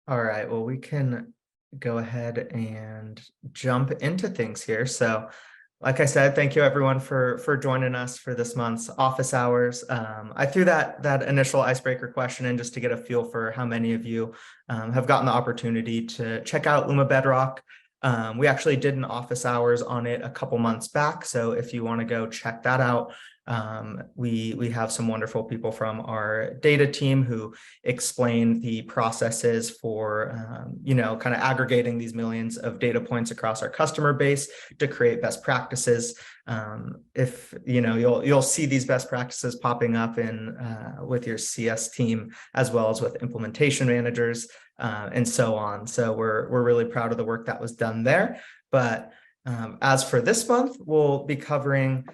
All right, well, we can go ahead and jump into things here. So, like I said, thank you everyone for joining us for this month's office hours. I threw that initial icebreaker question in just to get a feel for how many of you have gotten the opportunity to check out Luma Bedrock. We actually did an office hours on it a couple months back, so if you want to go check that out, we have some wonderful people from our data team who explain the processes for kind of aggregating these millions of data points across our customer base to create best practices. If you'll see these best practices popping up in with your CS team, as well as with implementation managers and so on. So we're really proud of the work that was done there. But as for this month, we'll be covering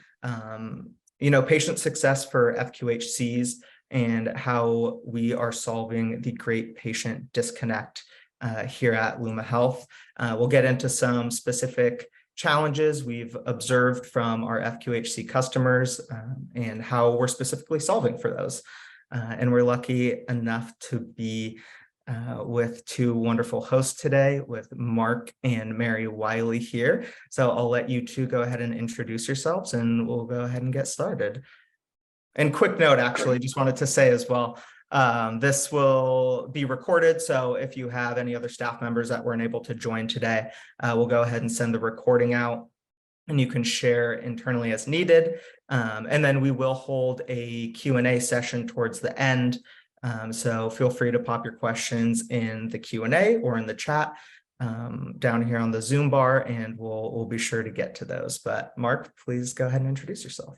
patient success for FQHCs and how we are solving the great patient disconnect here at Luma Health. We'll get into some specific challenges we've observed from our FQHC customers and how we're specifically solving for those. And we're lucky enough to be with two wonderful hosts today, with Mark and Mary Wiley here. So I'll let you two go ahead and introduce yourselves and we'll go ahead and get started. And quick note, actually, just wanted to say as well, this will be recorded. So if you have any other staff members that weren't able to join today, we'll go ahead and send the recording out and you can share internally as needed. And then we will hold a Q&A session towards the end. So feel free to pop your questions in the Q&A or in the chat down here on the Zoom bar, and we'll be sure to get to those. But Mark, please go ahead and introduce yourself.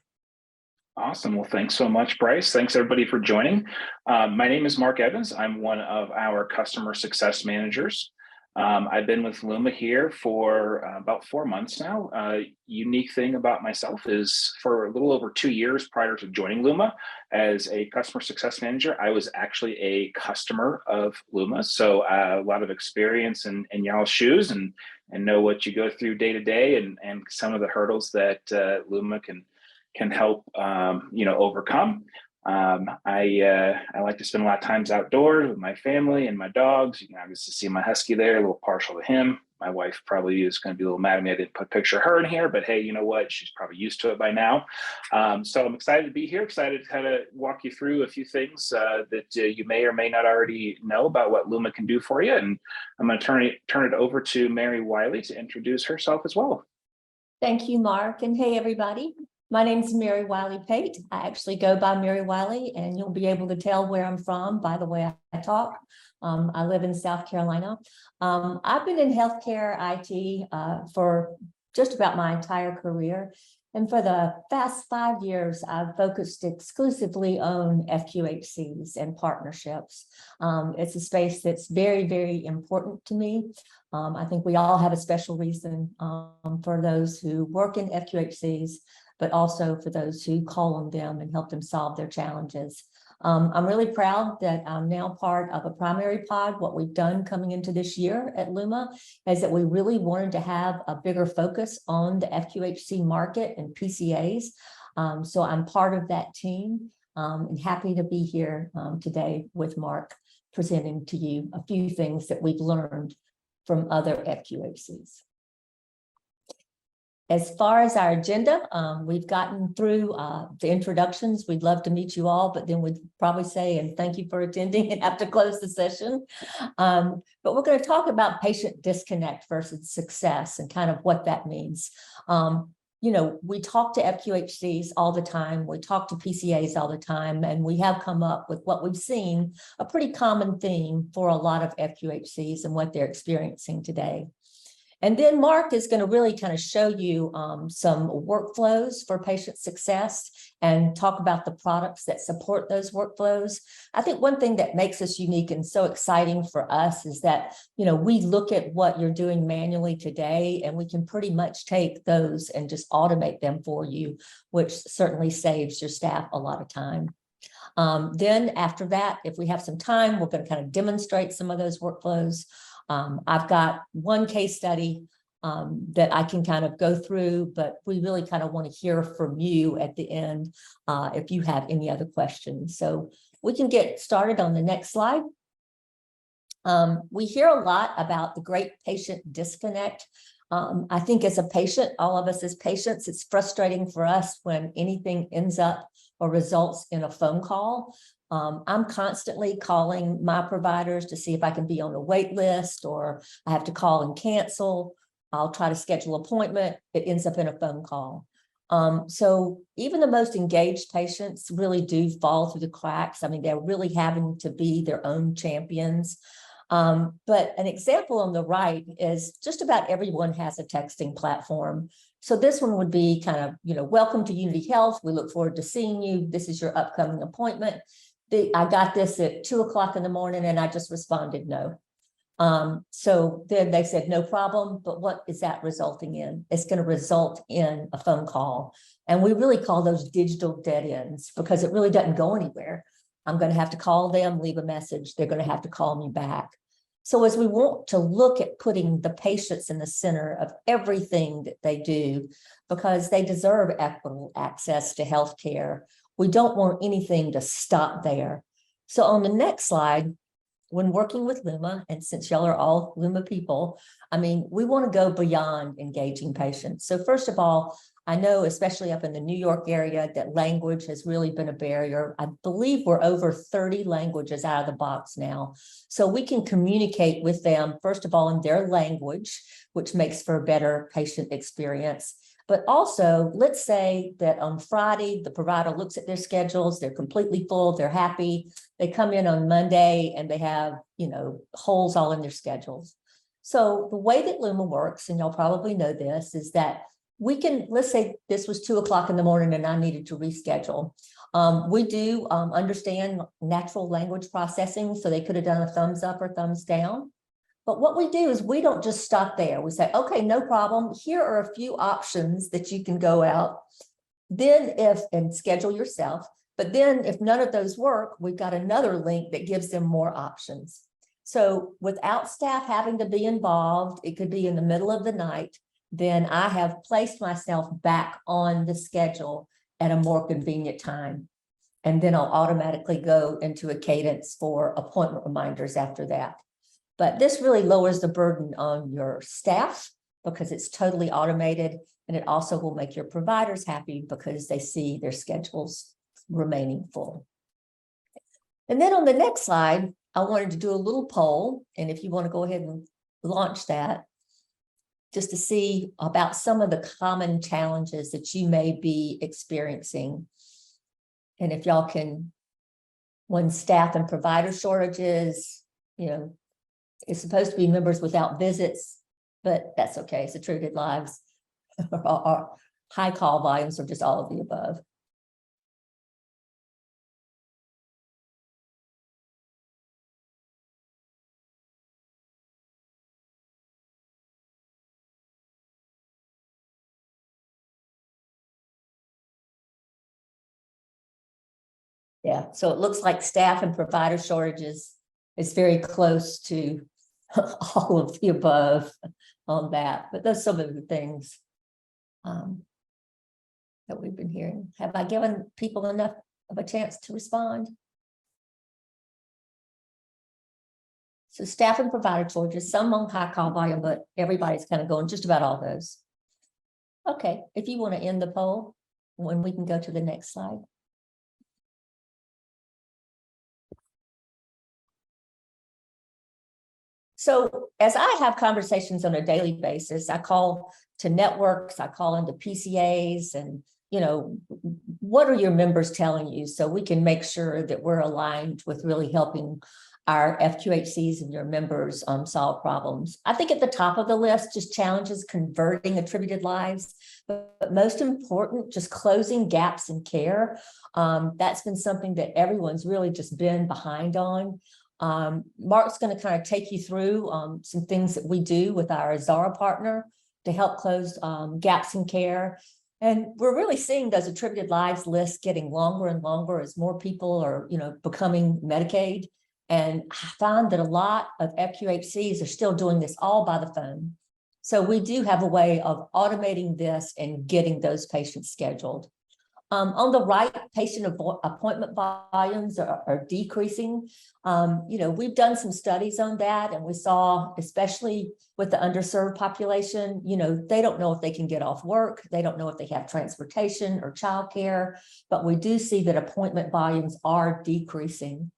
Awesome. Well, thanks so much, Bryce. Thanks everybody for joining. My name is Mark Evans. I'm one of our customer success managers. I've been with Luma here for about 4 months now. Unique thing about myself is for a little over 2 years prior to joining Luma as a customer success manager, I was actually a customer of Luma. So a lot of experience in y'all's shoes and know what you go through day to day and some of the hurdles that Luma can help overcome. I like to spend a lot of times outdoors with my family and my dogs. You can obviously see my husky there, a little partial to him. My wife probably is going to be a little mad at me I didn't put a picture of her in here, but hey, you know what? She's probably used to it by now. So I'm excited to be here, excited to kind of walk you through a few things that you may or may not already know about what Luma can do for you. And I'm going to turn it over to Mary Wiley to introduce herself as well. Thank you, Mark. And hey, everybody. My name is Mary Wiley Pate. I actually go by Mary Wiley, and you'll be able to tell where I'm from by the way I talk. I live in South Carolina. I've been in healthcare IT for just about my entire career. And for the past 5 years, I've focused exclusively on FQHCs and partnerships. It's a space that's very, very important to me. I think we all have a special reason for those who work in FQHCs, but also for those who call on them and help them solve their challenges. I'm really proud that I'm now part of a primary pod. What we've done coming into this year at Luma is that we really wanted to have a bigger focus on the FQHC market and PCAs. So I'm part of that team and happy to be here today with Mark, presenting to you a few things that we've learned from other FQHCs. As far as our agenda, we've gotten through the introductions. We'd love to meet you all, but then we'd probably say, and thank you for attending, and have to close the session. But we're going to talk about patient disconnect versus success and kind of what that means. We talk to FQHCs all the time. We talk to PCAs all the time, and we have come up with what we've seen, a pretty common theme for a lot of FQHCs and what they're experiencing today. And then Mark is going to really kind of show you some workflows for patient success and talk about the products that support those workflows. I think one thing that makes us unique and so exciting for us is that, we look at what you're doing manually today, and we can pretty much take those and just automate them for you, which certainly saves your staff a lot of time. Then after that, if we have some time, we're going to kind of demonstrate some of those workflows. I've got one case study that I can kind of go through, but we really kind of want to hear from you at the end if you have any other questions. So we can get started on the next slide. We hear a lot about the great patient disconnect. I think as a patient, all of us as patients, it's frustrating for us when anything ends up or results in a phone call. I'm constantly calling my providers to see if I can be on a wait list, or I have to call and cancel. I'll try to schedule an appointment. It ends up in a phone call. So even the most engaged patients really do fall through the cracks. I mean, they're really having to be their own champions. But an example on the right is just about everyone has a texting platform. So this one would be kind of, welcome to Unity Health. We look forward to seeing you. This is your upcoming appointment. I got this at 2 o'clock in the morning and I just responded no. So then they said, no problem. But what is that resulting in? It's going to result in a phone call. And we really call those digital dead ends because it really doesn't go anywhere. I'm going to have to call them, leave a message. They're going to have to call me back. So as we want to look at putting the patients in the center of everything that they do, because they deserve equitable access to healthcare, we don't want anything to stop there. So on the next slide, when working with Luma, and since y'all are all Luma people, I mean, we want to go beyond engaging patients. So first of all, I know, especially up in the New York area, that language has really been a barrier. I believe we're over 30 languages out of the box now. So we can communicate with them, first of all, in their language, which makes for a better patient experience. But also, let's say that on Friday, the provider looks at their schedules, they're completely full, they're happy. They come in on Monday and they have, holes all in their schedules. So the way that Luma works, and y'all probably know this, is that we can, let's say this was 2 o'clock in the morning and I needed to reschedule. We do understand natural language processing, so they could have done a thumbs up or thumbs down. But what we do is we don't just stop there. We say, okay, no problem. Here are a few options that you can go out. Then and schedule yourself. But then if none of those work, we've got another link that gives them more options. So without staff having to be involved, it could be in the middle of the night, then I have placed myself back on the schedule at a more convenient time. And then I'll automatically go into a cadence for appointment reminders after that. But this really lowers the burden on your staff because it's totally automated, and it also will make your providers happy because they see their schedules remaining full. And then on the next slide, I wanted to do a little poll, and if you want to go ahead and launch that, just to see about some of the common challenges that you may be experiencing. And if y'all can, when staff and provider shortages, it's supposed to be members without visits, but that's okay. It's attributed lives or high call volumes, or just all of the above. Yeah, so it looks like staff and provider shortages is very close to all of the above on that, but those are some of the things that we've been hearing. Have I given people enough of a chance to respond? So staff and provider shortages, some on high call volume, but everybody's kind of going just about all those. Okay, if you want to end the poll, when we can go to the next slide. So as I have conversations on a daily basis, I call to networks, I call into PCAs, and, what are your members telling you so we can make sure that we're aligned with really helping our FQHCs and your members solve problems. I think at the top of the list, just challenges converting attributed lives, but most important, just closing gaps in care. That's been something that everyone's really just been behind on. Mark's going to kind of take you through some things that we do with our Azara partner to help close gaps in care. And we're really seeing those attributed lives lists getting longer and longer as more people are, becoming Medicaid. And I found that a lot of FQHCs are still doing this all by the phone. So we do have a way of automating this and getting those patients scheduled. On the right, patient appointment volumes are decreasing. We've done some studies on that, and we saw, especially with the underserved population, they don't know if they can get off work. They don't know if they have transportation or childcare, but we do see that appointment volumes are decreasing.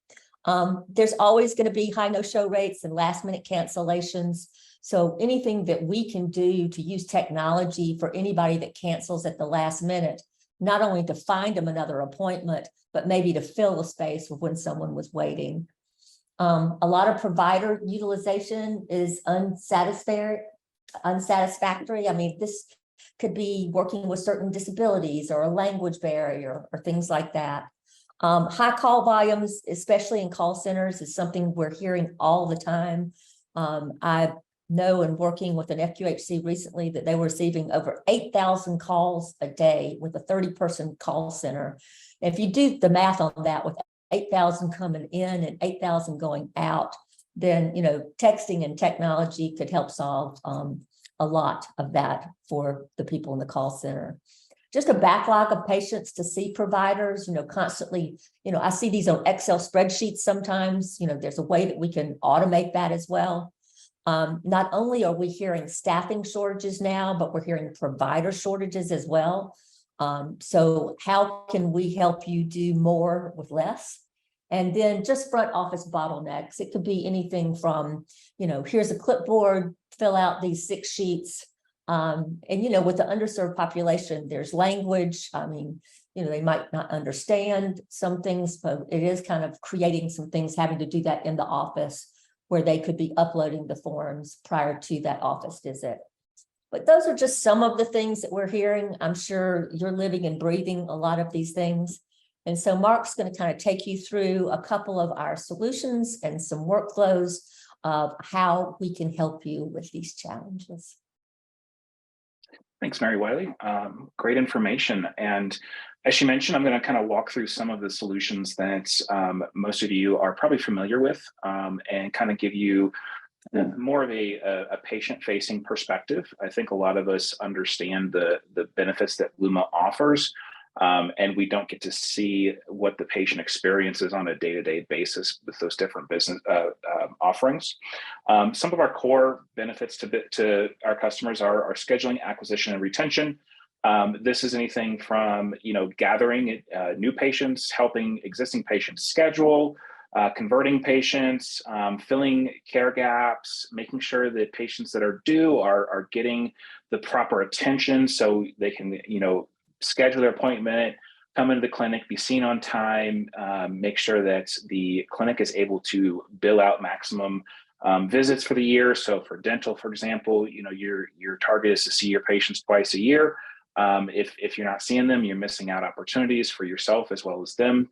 There's always going to be high no-show rates and last-minute cancellations. So anything that we can do to use technology for anybody that cancels at the last minute, not only to find them another appointment, but maybe to fill a space when someone was waiting. A lot of provider utilization is unsatisfactory. I mean, this could be working with certain disabilities or a language barrier or things like that. High call volumes, especially in call centers, is something we're hearing all the time. I know, and working with an FQHC recently, that they were receiving over 8,000 calls a day with a 30-person call center. If you do the math on that, with 8,000 coming in and 8,000 going out, then texting and technology could help solve a lot of that for the people in the call center. Just a backlog of patients to see providers, constantly, I see these on Excel spreadsheets sometimes. There's a way that we can automate that as well. Not only are we hearing staffing shortages now, but we're hearing provider shortages as well. So how can we help you do more with less? And then just front office bottlenecks. It could be anything from, here's a clipboard, fill out these 6 sheets. And, with the underserved population, there's language. I mean, they might not understand some things, but it is kind of creating some things, having to do that in the office, where they could be uploading the forms prior to that office visit. But those are just some of the things that we're hearing. I'm sure you're living and breathing a lot of these things. And so Mark's going to kind of take you through a couple of our solutions and some workflows of how we can help you with these challenges. Thanks, Mary Wiley. Great information. And as she mentioned, I'm going to kind of walk through some of the solutions that most of you are probably familiar with, and kind of give you more of a patient-facing perspective. I think a lot of us understand the benefits that Luma offers, and we don't get to see what the patient experiences on a day-to-day basis with those different business offerings. Some of our core benefits to our customers are scheduling, acquisition, and retention. This is anything from gathering new patients, helping existing patients schedule, converting patients, filling care gaps, making sure that patients that are due are getting the proper attention so they can schedule their appointment, come into the clinic, be seen on time, make sure that the clinic is able to bill out maximum visits for the year. So for dental, for example, your target is to see your patients twice a year. If you're not seeing them, you're missing out opportunities for yourself as well as them.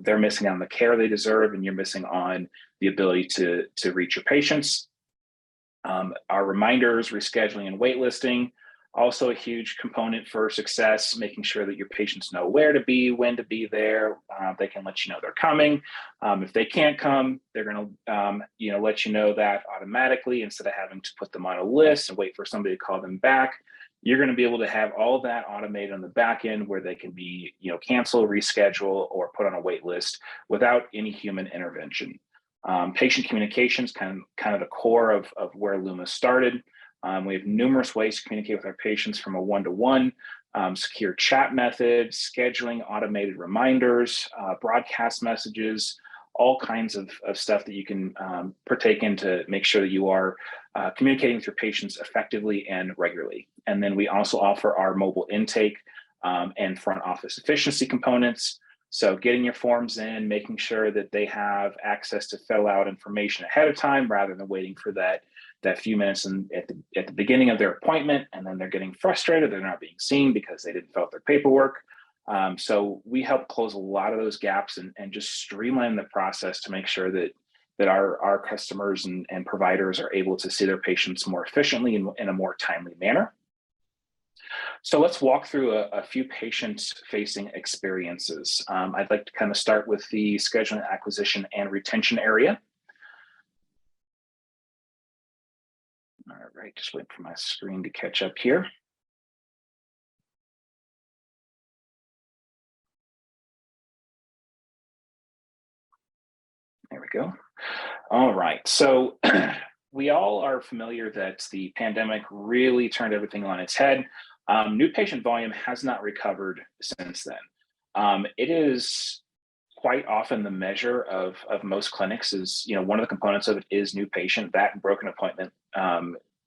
They're missing out on the care they deserve, and you're missing on the ability to reach your patients. Our reminders, rescheduling, and waitlisting, also a huge component for success, making sure that your patients know where to be, when to be there. They can let you know they're coming. If they can't come, they're going to let you know that automatically instead of having to put them on a list and wait for somebody to call them back. You're going to be able to have all of that automated on the back end where they can be, cancel, reschedule, or put on a wait list without any human intervention. Patient communications, kind of the core of where Luma started. We have numerous ways to communicate with our patients, from a one-to-one, secure chat methods, scheduling, automated reminders, broadcast messages, all kinds of stuff that you can partake in to make sure that you are communicating with your patients effectively and regularly. And then we also offer our mobile intake and front office efficiency components. So getting your forms in, making sure that they have access to fill out information ahead of time rather than waiting for that few minutes at the beginning of their appointment, and then they're getting frustrated, they're not being seen because they didn't fill out their paperwork. So we help close a lot of those gaps and just streamline the process to make sure that our customers and providers are able to see their patients more efficiently in a more timely manner. So let's walk through a few patient-facing experiences. I'd like to kind of start with the scheduling, acquisition, and retention area. All right, just wait for my screen to catch up here. go. All right. So we all are familiar that the pandemic really turned everything on its head. New patient volume has not recovered since then. It is quite often the measure of most clinics is, one of the components of it is new patient. That and broken appointment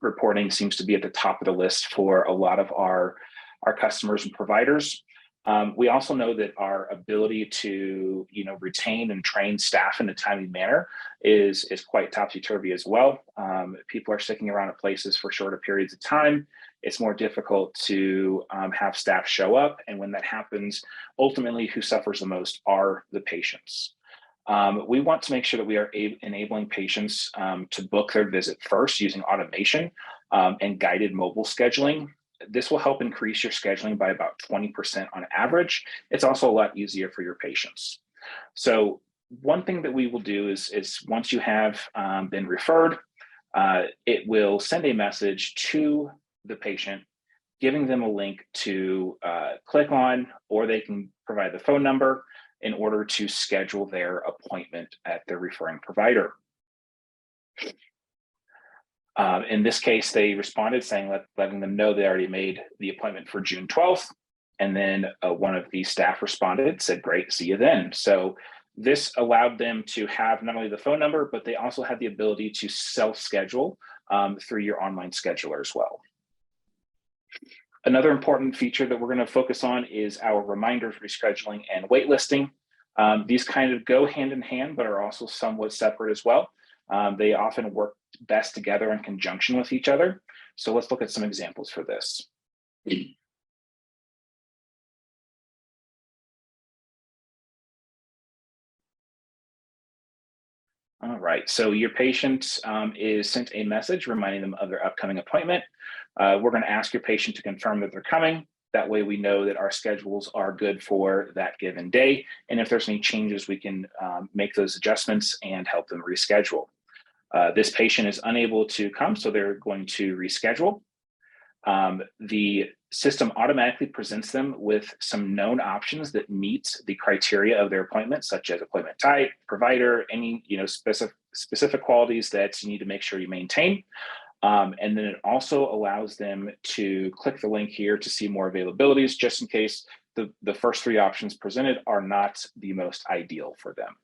reporting seems to be at the top of the list for a lot of our customers and providers. We also know that our ability to, retain and train staff in a timely manner is quite topsy-turvy as well. People are sticking around at places for shorter periods of time. It's more difficult to have staff show up. And when that happens, ultimately who suffers the most are the patients. We want to make sure that we are enabling patients to book their visit first using automation and guided mobile scheduling. This will help increase your scheduling by about 20% on average. It's also a lot easier for your patients. So one thing that we will do is once you have been referred, it will send a message to the patient, giving them a link to click on, or they can provide the phone number in order to schedule their appointment at their referring provider. In this case, they responded saying, letting them know they already made the appointment for June 12th. And then one of the staff responded, said, great, see you then. So this allowed them to have not only the phone number, but they also had the ability to self-schedule through your online scheduler as well. Another important feature that we're going to focus on is our reminders, rescheduling, and waitlisting. These kind of go hand in hand, but are also somewhat separate as well. They often work best together in conjunction with each other. So let's look at some examples for this. All right, so your patient is sent a message reminding them of their upcoming appointment. We're going to ask your patient to confirm that they're coming. That way we know that our schedules are good for that given day. And if there's any changes, we can make those adjustments and help them reschedule. This patient is unable to come, so they're going to reschedule. The system automatically presents them with some known options that meet the criteria of their appointment, such as appointment type, provider, any specific qualities that you need to make sure you maintain. And then it also allows them to click the link here to see more availabilities, just in case the first three options presented are not the most ideal for them.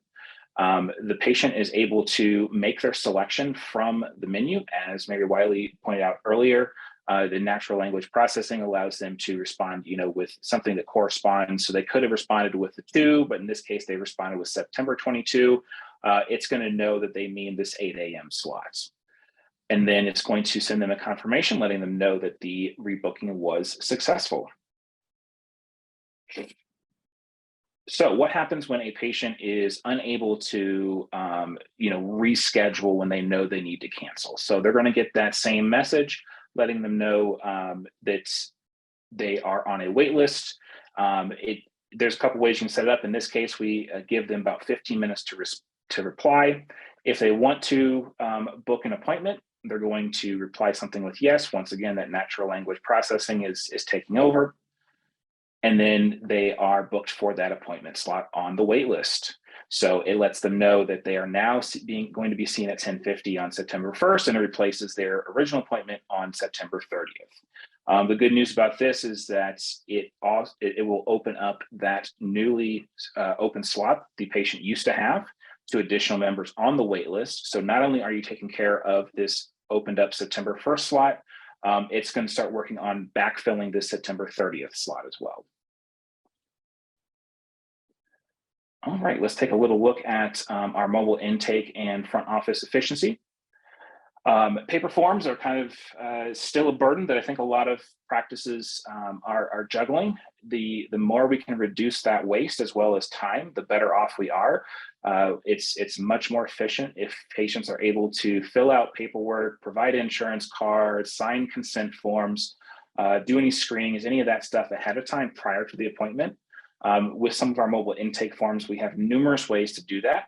The patient is able to make their selection from the menu. As Mary Wiley pointed out earlier, the natural language processing allows them to respond, with something that corresponds. So they could have responded with the 2, but in this case, they responded with September 22. It's going to know that they mean this 8 a.m. slots. And then it's going to send them a confirmation letting them know that the rebooking was successful. So what happens when a patient is unable to, reschedule when they know they need to cancel? So they're going to get that same message letting them know that they are on a wait list. There's a couple ways you can set it up. In this case, we give them about 15 minutes to reply. If they want to book an appointment, they're going to reply something with yes. Once again, that natural language processing is taking over. And then they are booked for that appointment slot on the wait list. So it lets them know that they are now going to be seen at 10:50 on September 1st, and it replaces their original appointment on September 30th. The good news about this is that it will open up that newly open slot the patient used to have to additional members on the wait list. So not only are you taking care of this opened up September 1st slot, it's going to start working on backfilling this September 30th slot as well. All right, let's take a little look at our mobile intake and front office efficiency. Paper forms are kind of still a burden that I think a lot of practices are juggling. The more we can reduce that waste as well as time, the better off we are. It's much more efficient if patients are able to fill out paperwork, provide insurance cards, sign consent forms, do any screenings, any of that stuff ahead of time prior to the appointment. With some of our mobile intake forms, we have numerous ways to do that.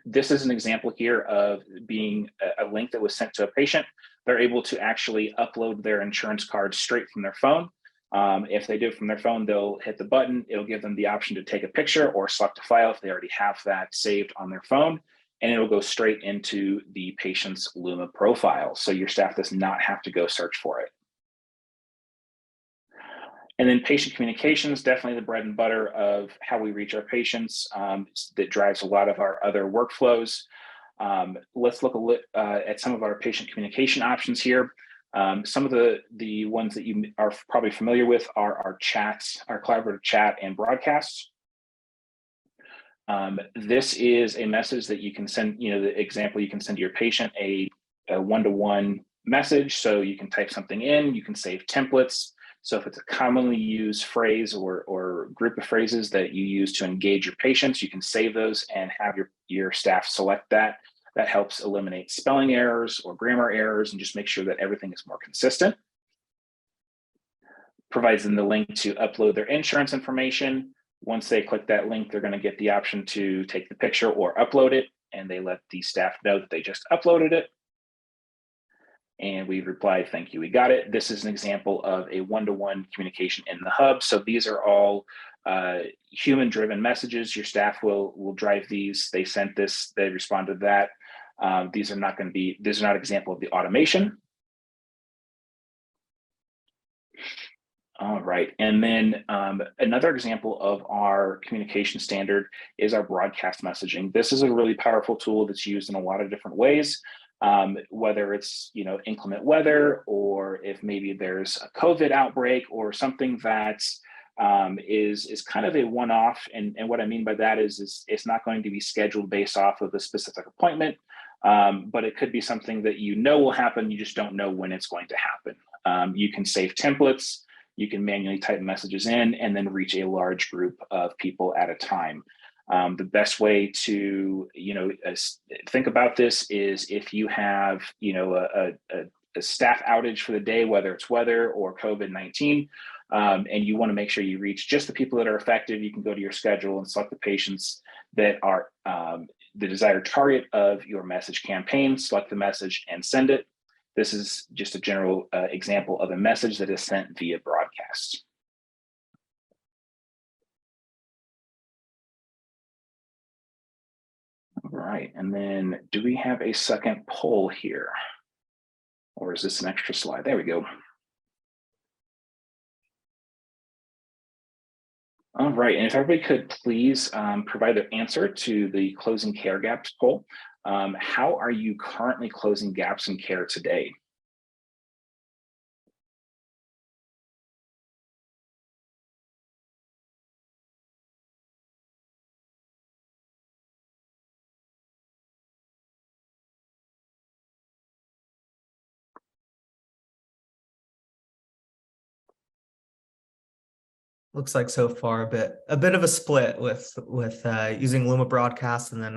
This is an example here of being a link that was sent to a patient. They're able to actually upload their insurance card straight from their phone. If they do it from their phone, they'll hit the button. It'll give them the option to take a picture or select a file if they already have that saved on their phone, and it'll go straight into the patient's Luma profile. So your staff does not have to go search for it. And then patient communication is definitely the bread and butter of how we reach our patients. That drives a lot of our other workflows. Let's look at some of our patient communication options here. Some of the ones that you are probably familiar with are our chats, our collaborative chat and broadcasts. This is a message that you can send, the example you can send to your patient a one-to-one message. So you can type something in, you can save templates. So if it's a commonly used phrase or group of phrases that you use to engage your patients, you can save those and have your staff select that. That helps eliminate spelling errors or grammar errors and just make sure that everything is more consistent. Provides them the link to upload their insurance information. Once they click that link, they're going to get the option to take the picture or upload it, and they let the staff know that they just uploaded it. And we reply, thank you, we got it. This is an example of a one-to-one communication in the hub. So these are all human-driven messages. Your staff will drive these. They sent this, they responded to that. These are not an example of the automation. All right, and then another example of our communication standard is our broadcast messaging. This is a really powerful tool that's used in a lot of different ways. Whether it's inclement weather, or if maybe there's a COVID outbreak or something that is kind of a one-off. And what I mean by that is it's not going to be scheduled based off of a specific appointment, but it could be something that will happen. You just don't know when it's going to happen. You can save templates. You can manually type messages in and then reach a large group of people at a time. The best way to, think about this is if you have, a staff outage for the day, whether it's weather or COVID-19, and you want to make sure you reach just the people that are effective, you can go to your schedule and select the patients that are the desired target of your message campaign, select the message and send it. This is just a general example of a message that is sent via broadcast. All right, and then do we have a second poll here? Or is this an extra slide? There we go. All right, and if everybody could please provide their answer to the closing care gaps poll. How are you currently closing gaps in care today? Looks like so far a bit of a split with using Luma broadcast, and then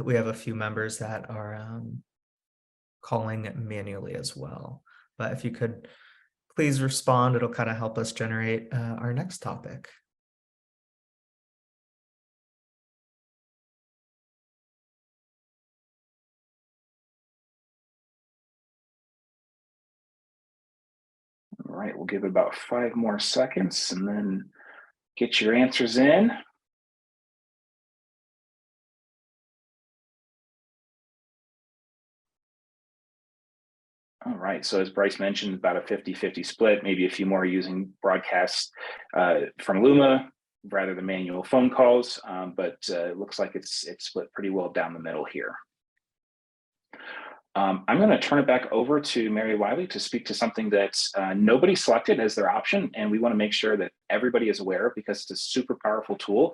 we have a few members that are calling manually as well. But if you could please respond, it'll kind of help us generate our next topic. All right, we'll give it about 5 more seconds and then get your answers in. All right, so as Bryce mentioned, about a 50-50 split, maybe a few more using broadcasts from Luma rather than manual phone calls, but it looks like it's split pretty well down the middle here. I'm going to turn it back over to Mary Wiley to speak to something that nobody selected as their option, and we want to make sure that everybody is aware of, because it's a super powerful tool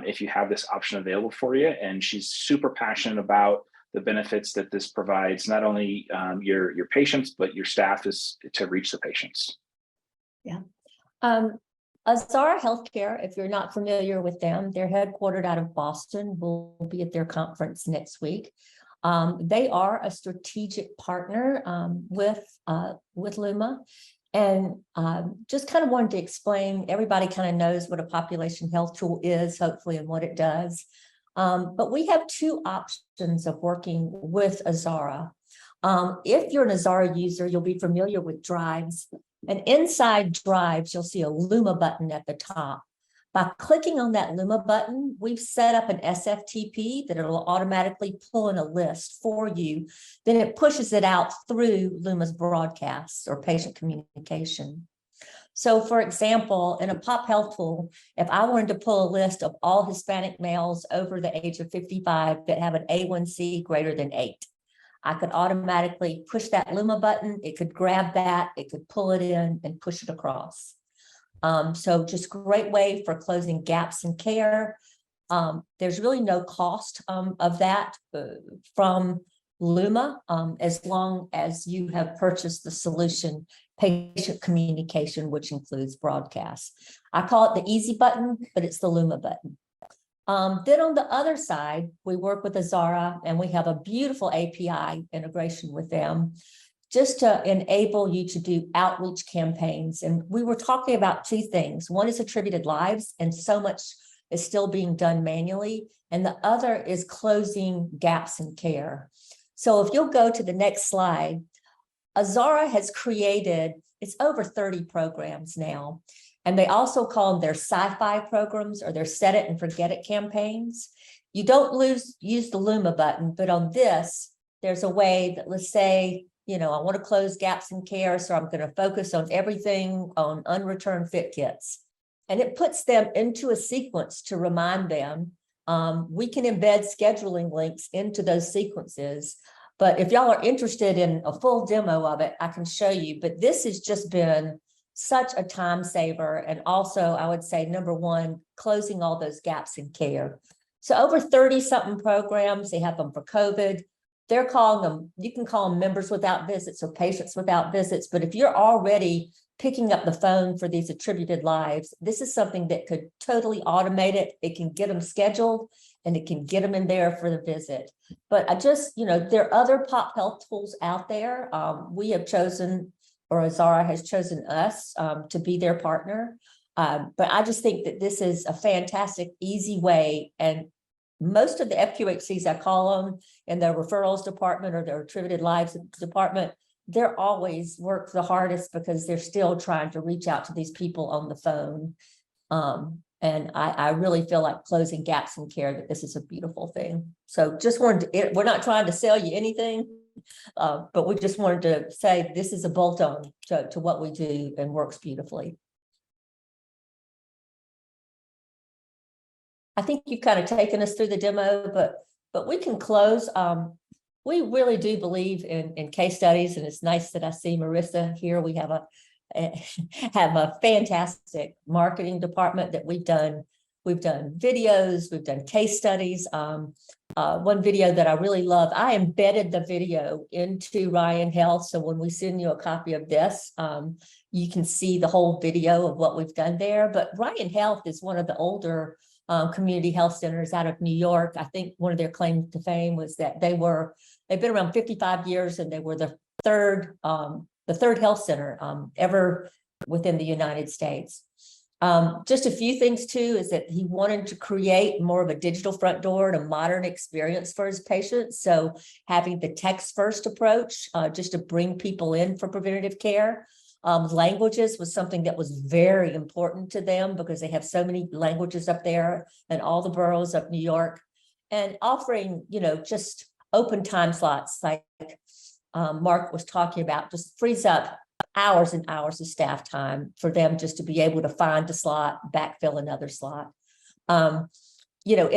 if you have this option available for you. And she's super passionate about the benefits that this provides, not only your patients, but your staff is to reach the patients. Yeah. Azara Healthcare, if you're not familiar with them, they're headquartered out of Boston. We'll be at their conference next week. They are a strategic partner with Luma, and just kind of wanted to explain. Everybody kind of knows what a population health tool is, hopefully, and what it does. But we have 2 options of working with Azara. If you're an Azara user, you'll be familiar with drives. And inside Drives, you'll see a Luma button at the top. By clicking on that Luma button, we've set up an SFTP that it'll automatically pull in a list for you. Then it pushes it out through Luma's broadcasts or patient communication. So for example, in a pop health tool, if I wanted to pull a list of all Hispanic males over the age of 55 that have an A1C greater than 8, I could automatically push that Luma button. It could grab that, it could pull it in and push it across. So just great way for closing gaps in care. There's really no cost of that from Luma, as long as you have purchased the solution, patient communication, which includes broadcast. I call it the easy button, but it's the Luma button. Then on the other side, we work with Azara, and we have a beautiful API integration with them just to enable you to do outreach campaigns. And we were talking about two things. One is attributed lives, and so much is still being done manually. And the other is closing gaps in care. So if you'll go to the next slide, Azara has created, it's over 30 programs now. And they also call them their sci-fi programs or their set it and forget it campaigns. You don't use the Luma button, but on this, there's a way that, let's say, I want to close gaps in care, so I'm going to focus on everything on unreturned fit kits. And it puts them into a sequence to remind them. We can embed scheduling links into those sequences. But if y'all are interested in a full demo of it, I can show you. But this has just been such a time saver. And also, I would say, number one, closing all those gaps in care. So over 30 something programs, they have them for COVID. They're calling them, you can call them members without visits or patients without visits. But if you're already picking up the phone for these attributed lives, this is something that could totally automate it. It can get them scheduled and it can get them in there for the visit. But I just, there are other pop health tools out there. We have chosen, or Azara has chosen us to be their partner. But I just think that this is a fantastic, easy way. And most of the FQHCs I call on in their referrals department or their attributed lives department, they're always work the hardest because they're still trying to reach out to these people on the phone. And I really feel like closing gaps in care, that this is a beautiful thing. So just wanted to, we're not trying to sell you anything, but we just wanted to say this is a bolt-on to what we do and works beautifully. I think you've kind of taken us through the demo, but we can close. We really do believe in case studies, and it's nice that I see Marissa here. We have a fantastic marketing department that we've done videos, we've done case studies. One video that I really love, I embedded the video into Ryan Health. So when we send you a copy of this, you can see the whole video of what we've done there. But Ryan Health is one of the older community health centers out of New York. I think one of their claims to fame was that they've been around 55 years and they were the third health center ever within the United States. Just a few things too is that he wanted to create more of a digital front door and a modern experience for his patients. So having the text first approach just to bring people in for preventative care. Languages was something that was very important to them because they have so many languages up there in all the boroughs of New York, and offering, just open time slots like Mark was talking about, just frees up hours and hours of staff time for them just to be able to find a slot, backfill another slot. In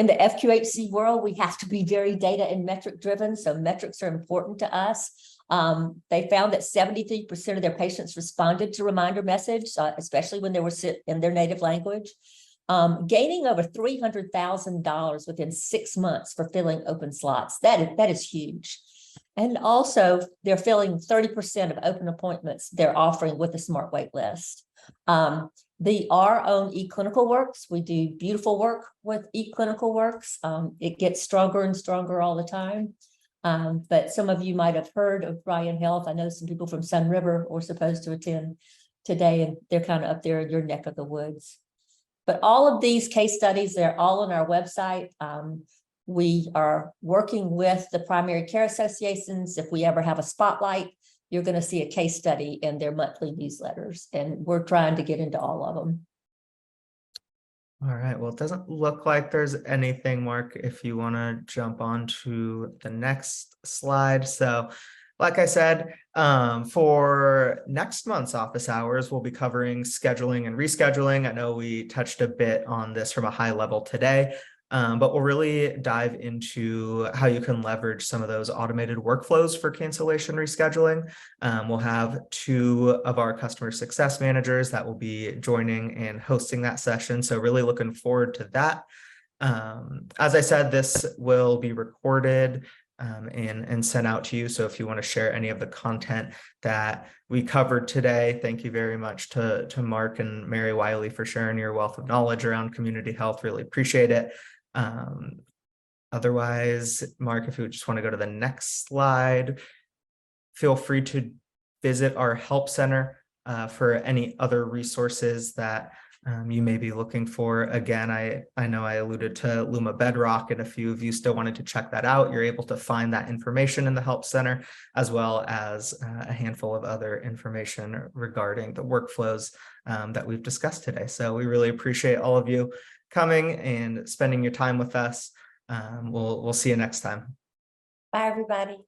the FQHC world, we have to be very data and metric driven. So metrics are important to us. They found that 73% of their patients responded to reminder message, especially when they were in their native language, gaining over $300,000 within 6 months for filling open slots. That is huge. And also they're filling 30% of open appointments they're offering with a smart wait list. Our own eClinical Works, we do beautiful work with eClinical Works. It gets stronger and stronger all the time. But some of you might have heard of Ryan Health. I know some people from Sun River were supposed to attend today, and they're kind of up there in your neck of the woods. But all of these case studies, they're all on our website. We are working with the primary care associations. If we ever have a spotlight, you're going to see a case study in their monthly newsletters, and we're trying to get into all of them. All right, well, it doesn't look like there's anything, Mark, if you want to jump on to the next slide. So like I said, for next month's office hours, we'll be covering scheduling and rescheduling. I know we touched a bit on this from a high level today, but we'll really dive into how you can leverage some of those automated workflows for cancellation rescheduling. We'll have 2 of our customer success managers that will be joining and hosting that session. So really looking forward to that. As I said, this will be recorded and sent out to you. So if you want to share any of the content that we covered today, thank you very much to Mark and Mary Wiley for sharing your wealth of knowledge around community health. Really appreciate it. Otherwise, Mark, if you just want to go to the next slide, feel free to visit our help center for any other resources that you may be looking for. Again, I know I alluded to Luma Bedrock, and a few of you still wanted to check that out. You're able to find that information in the help center, as well as a handful of other information regarding the workflows that we've discussed today. So we really appreciate all of you coming and spending your time with us. We'll see you next time. Bye, everybody.